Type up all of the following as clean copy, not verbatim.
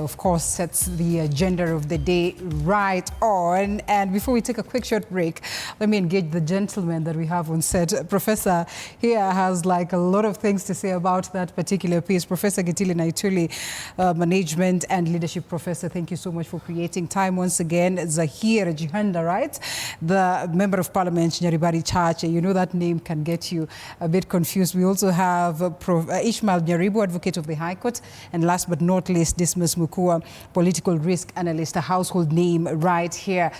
of course, sets the agenda of the day right on. And before we take a quick short break, let me engage the gentleman that we have on set. Professor here has like a lot of things to say about that particular piece. Professor Gitili Naituli, Management and Leadership Professor, thank you so much for creating time once again. Zahir Jihanda, right? The Member of Parliament, Nyaribari Chache. You know that name can get you a bit confused. We also have Ishmael Nyaribu, Advocate of the High Court. And last but not least, Dismas Mukua, Political Risk Analyst, a household name right here.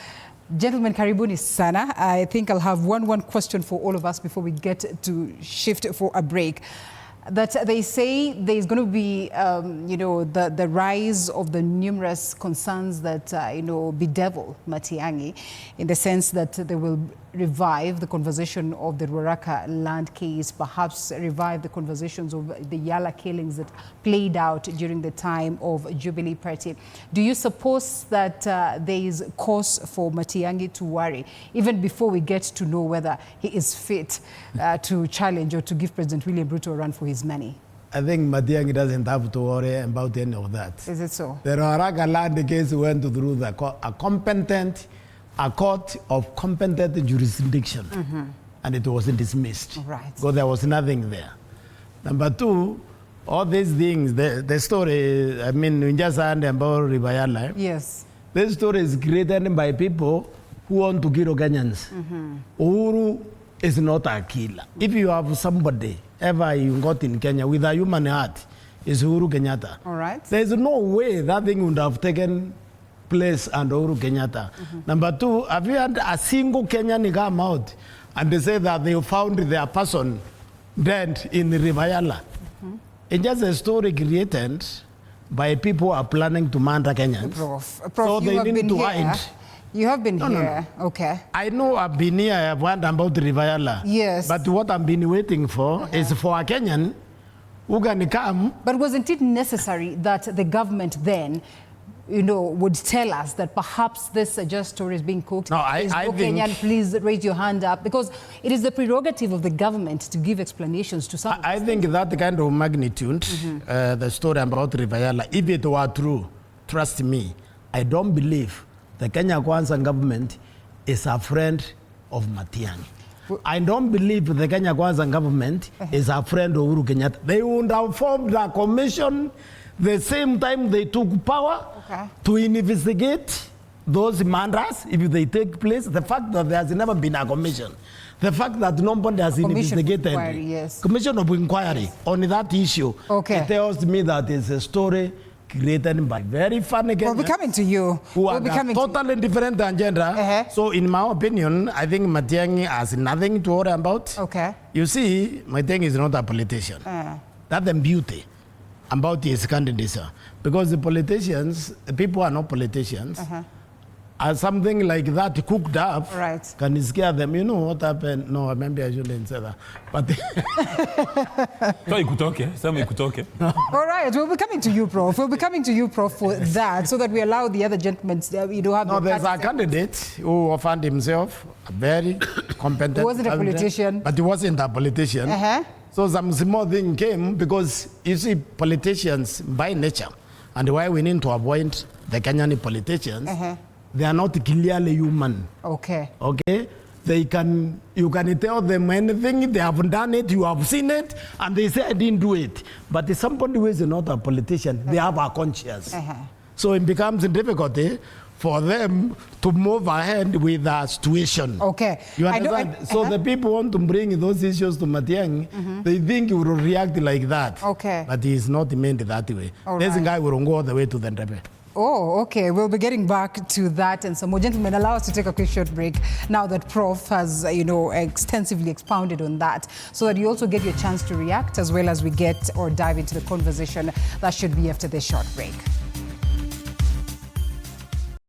Gentlemen, karibuni sana. I think I'll have one question for all of us before we get to shift for a break. That they say there's going to be, the rise of the numerous concerns that, bedevil Matiang'i, in the sense that they will revive the conversation of the Ruaraka land case, perhaps revive the conversations of the Yala killings that played out during the time of Jubilee Party. Do you suppose that there is cause for Matiang'i to worry, even before we get to know whether he is fit to challenge or to give President William Ruto a run for his money? I think Matiang'i doesn't have to worry about any of that. Is it so? The Ruaraka land case went through a court of competent jurisdiction, and it wasn't dismissed. Right. Because there was nothing there. Number two, all these things, the story, we just heard about Ribayala. Yes. This story is created by people who want to kill Kenyans. Uhuru is not a killer. If you have somebody ever you got in Kenya with a human heart, is Uhuru Kenyatta. All right. There's no way that thing would have taken place under Uhuru Kenyatta. Number two, have you had a single Kenyan come out and they say that they found their person dead in Ribayala? It's just a story created by people who are planning to murder Kenyans. Prof, so they need to hide. You have been here. No. Okay. I know I've been here, I've heard about Ribayala. Yes. But what I've been waiting for is for a Kenyan who can come. But wasn't it necessary that the government then would tell us that perhaps this just story is being cooked? No, I think... Kenyan, please raise your hand up, because it is the prerogative of the government to give explanations to some. I think that kind of magnitude, the story about Ribayala, if it were true, trust me, I don't believe the Kenya Kwanza government is a friend of Matiang'i. I don't believe the Kenya Kwanza government is a friend of Uhuru Kenyatta. They would have formed a commission the same time they took power to investigate those murders, if they take place. The fact that there has never been a commission, the fact that nobody has investigated, commission of inquiry on that issue, it tells me that it's a story created by very funny Kenyans. We'll be coming to you. Who are totally different agenda. So in my opinion, I think Matiang'i has nothing to worry about. You see, Matiang'i is not a politician. That's the beauty about his candidacy. Because the politicians, people are not politicians. Something like that cooked up can scare them. You know what happened? No, maybe I shouldn't say that. But all right, we'll be coming to you, Prof. We'll be coming to you, Prof, for that, so that we allow the other gentlemen have. No, there's a candidate who found himself a very competent. He wasn't a politician. But he wasn't a politician. So some small thing came because you see politicians by nature, and why we need to avoid the Kenyan politicians. They are not clearly human. Okay. You can tell them anything, they haven't done it, you have seen it, and they say I didn't do it. But if somebody who is not a politician, they have a conscience. So it becomes a difficulty for them to move ahead with the situation. You understand? So the people want to bring those issues to Matiang'i, they think he will react like that. But he is not meant that way. This guy will go all the way to the Ntepe. We'll be getting back to that and some more. Gentlemen, allow us to take a quick short break now that Prof has, extensively expounded on that, so that you also get your chance to react, as well as we get or dive into the conversation. That should be after this short break.